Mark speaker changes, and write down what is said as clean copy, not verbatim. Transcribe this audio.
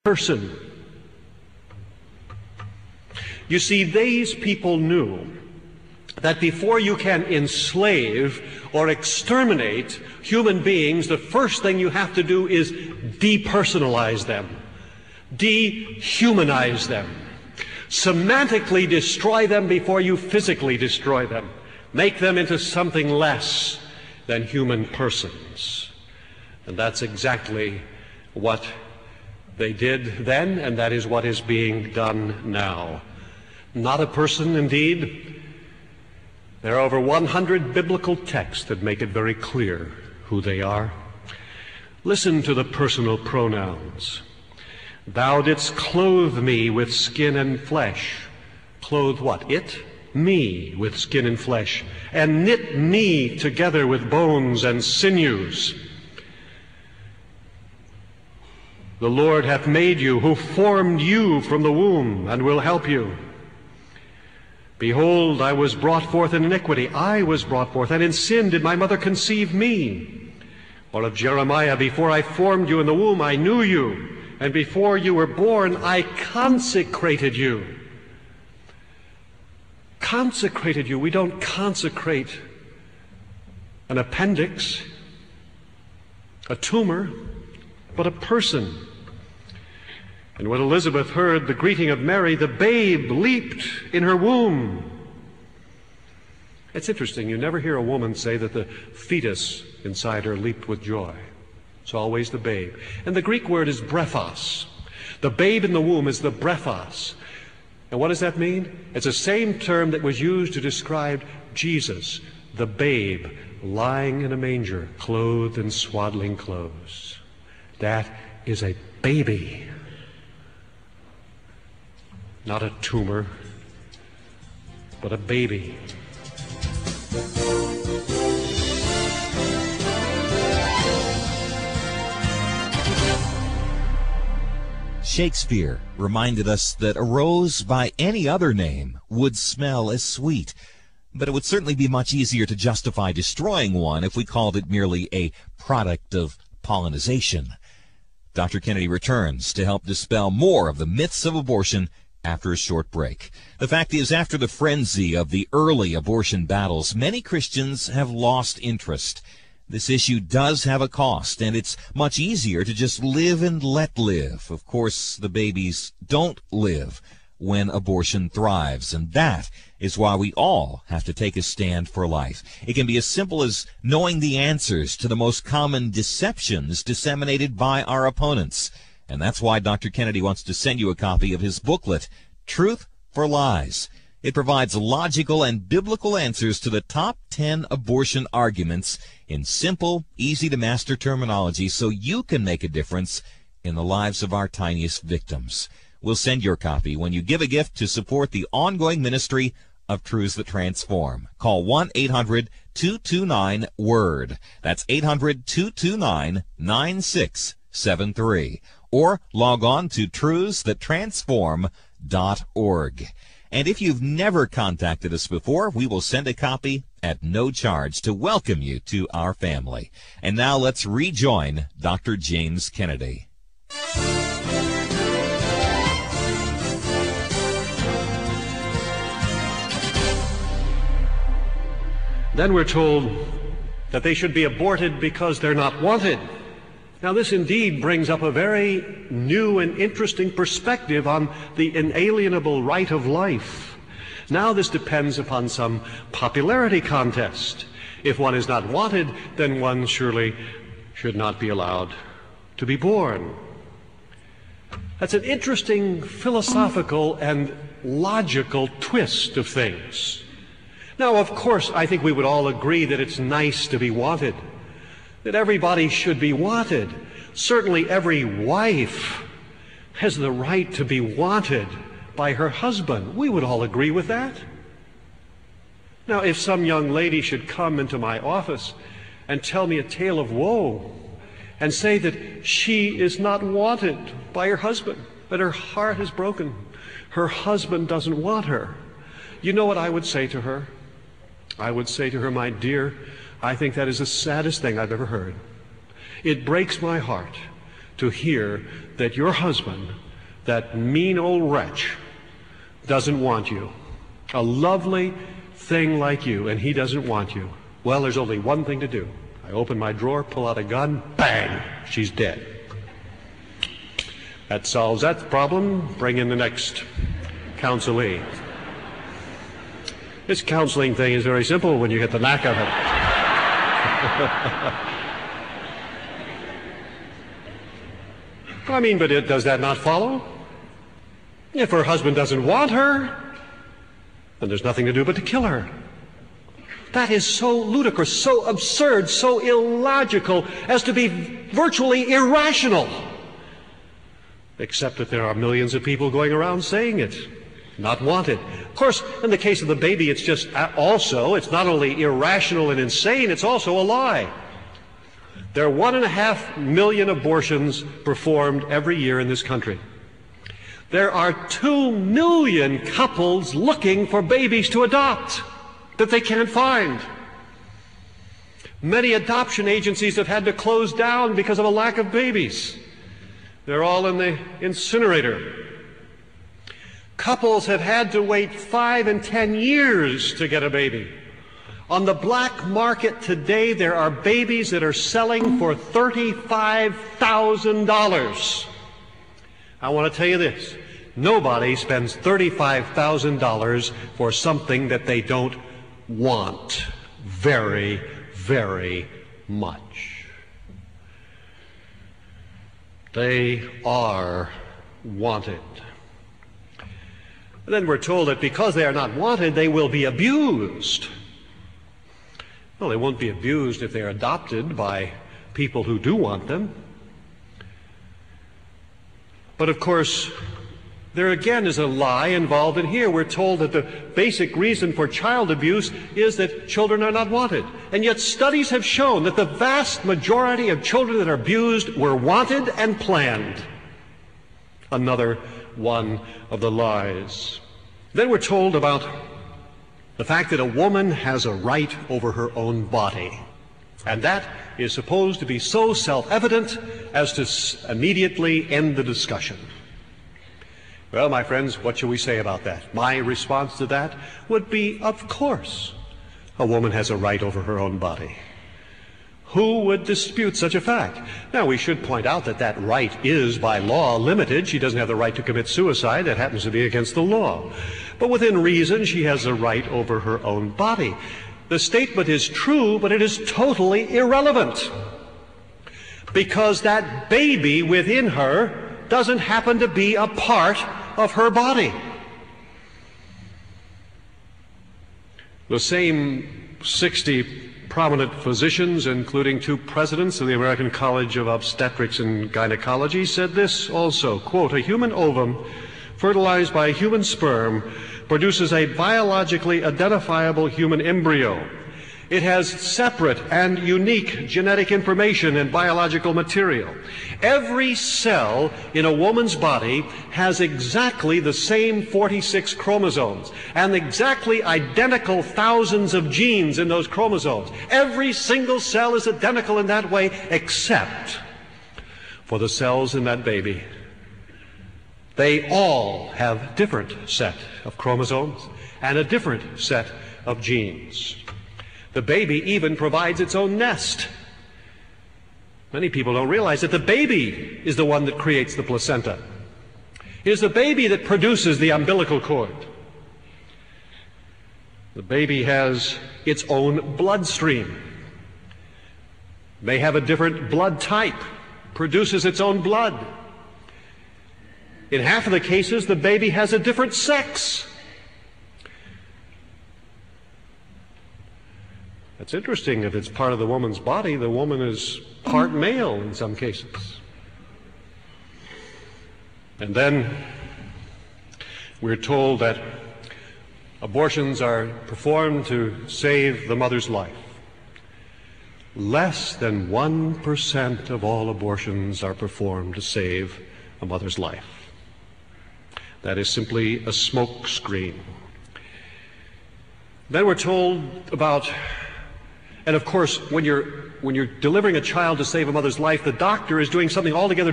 Speaker 1: person. You see, these people knew that before you can enslave or exterminate human beings, the first thing you have to do is depersonalize them, dehumanize them, semantically destroy them before you physically destroy them, make them into something less than human persons. And that's exactly what they did then, and that is what is being done now. Not a person, indeed. There are over 100 biblical texts that make it very clear who they are. Listen to the personal pronouns. Thou didst clothe me with skin and flesh. Clothe what? It? Me with skin and flesh. And knit me together with bones and sinews. The Lord hath made you, who formed you from the womb, and will help you. Behold, I was brought forth in iniquity. I was brought forth, and in sin did my mother conceive me. Or of Jeremiah, before I formed you in the womb, I knew you. And before you were born, I consecrated you. Consecrated you. We don't consecrate an appendix, a tumor, but a person. And when Elizabeth heard the greeting of Mary, the babe leaped in her womb. It's interesting, you never hear a woman say that the fetus inside her leaped with joy. It's always the babe. And the Greek word is brephos. The babe in the womb is the brephos. And what does that mean? It's the same term that was used to describe Jesus, the babe, lying in a manger, clothed in swaddling clothes. That is a baby. Not a tumor, but a baby.
Speaker 2: Shakespeare reminded us that a rose by any other name would smell as sweet, but it would certainly be much easier to justify destroying one if we called it merely a product of pollinization. Dr. Kennedy returns to help dispel more of the myths of abortion after a short break. The fact is, after the frenzy of the early abortion battles, many Christians have lost interest. This issue does have a cost, and it's much easier to just live and let live. Of course, the babies don't live when abortion thrives, and that is why we all have to take a stand for life. It can be as simple as knowing the answers to the most common deceptions disseminated by our opponents. And that's why Dr. Kennedy wants to send you a copy of his booklet, Truth for Lies. It provides logical and biblical answers to the top 10 abortion arguments in simple, easy-to-master terminology so you can make a difference in the lives of our tiniest victims. We'll send your copy when you give a gift to support the ongoing ministry of Truths That Transform. Call 1-800-229-WORD. That's 800-229-9673. Or log on to truthsthattransform.org. And if you've never contacted us before, we will send a copy at no charge to welcome you to our family. And now let's rejoin Dr. James Kennedy.
Speaker 1: Then we're told that they should be aborted because they're not wanted. Now, this indeed brings up a very new and interesting perspective on the inalienable right of life. Now this depends upon some popularity contest. If one is not wanted, then one surely should not be allowed to be born. That's an interesting philosophical and logical twist of things. Now, of course, I think we would all agree that it's nice to be wanted, that everybody should be wanted. Certainly every wife has the right to be wanted by her husband. We would all agree with that. Now, if some young lady should come into my office and tell me a tale of woe and say that she is not wanted by her husband, that her heart is broken, her husband doesn't want her, you know what I would say to her? I would say to her, my dear, I think that is the saddest thing I've ever heard. It breaks my heart to hear that your husband, that mean old wretch, doesn't want you. A lovely thing like you, and he doesn't want you. Well, there's only one thing to do. I open my drawer, pull out a gun, bang, she's dead. That solves that problem. Bring in the next counselee. This counseling thing is very simple when you get the knack of it. I mean, but does that not follow? If her husband doesn't want her, then there's nothing to do but to kill her. That is so ludicrous, so absurd, so illogical as to be virtually irrational. Except that there are millions of people going around saying it. Not wanted. Of course, in the case of the baby, it's just also, it's not only irrational and insane, it's also a lie. There are 1.5 million abortions performed every year in this country. There are 2 million couples looking for babies to adopt that they can't find. Many adoption agencies have had to close down because of a lack of babies. They're all in the incinerator. Couples have had to wait 5 and 10 years to get a baby. On the black market today, there are babies that are selling for $35,000. I want to tell you this. Nobody spends $35,000 for something that they don't want very, very much. They are wanted. And then we're told that because they are not wanted, they will be abused. Well, they won't be abused if they're adopted by people who do want them. But of course, there again is a lie involved in here. We're told that the basic reason for child abuse is that children are not wanted. And yet studies have shown that the vast majority of children that are abused were wanted and planned. Another one of the lies. Then we're told about the fact that a woman has a right over her own body. And that is supposed to be so self-evident as to immediately end the discussion. Well, my friends, what shall we say about that? My response to that would be, of course, a woman has a right over her own body. Who would dispute such a fact? Now, we should point out that that right is, by law, limited. She doesn't have the right to commit suicide. That happens to be against the law. But within reason, she has a right over her own body. The statement is true, but it is totally irrelevant. Because that baby within her doesn't happen to be a part of her body. The same 60 prominent physicians, including 2 presidents of the American College of Obstetrics and Gynecology, said this also, quote, "A human ovum fertilized by a human sperm produces a biologically identifiable human embryo. It has separate and unique genetic information and biological material. Every cell in a woman's body has exactly the same 46 chromosomes and exactly identical thousands of genes in those chromosomes. Every single cell is identical in that way except for the cells in that baby. They all have different set of chromosomes and a different set of genes. The baby even provides its own nest. Many people don't realize that the baby is the one that creates the placenta. It is the baby that produces the umbilical cord. The baby has its own bloodstream. May have a different blood type, produces its own blood. In half of the cases, the baby has a different sex. That's interesting. If it's part of the woman's body, the woman is part male in some cases. And then we're told that abortions are performed to save the mother's life. Less than 1% of all abortions are performed to save a mother's life. That is simply a smoke screen. Then we're told about, and of course, when you're delivering a child to save a mother's life, the doctor is doing something altogether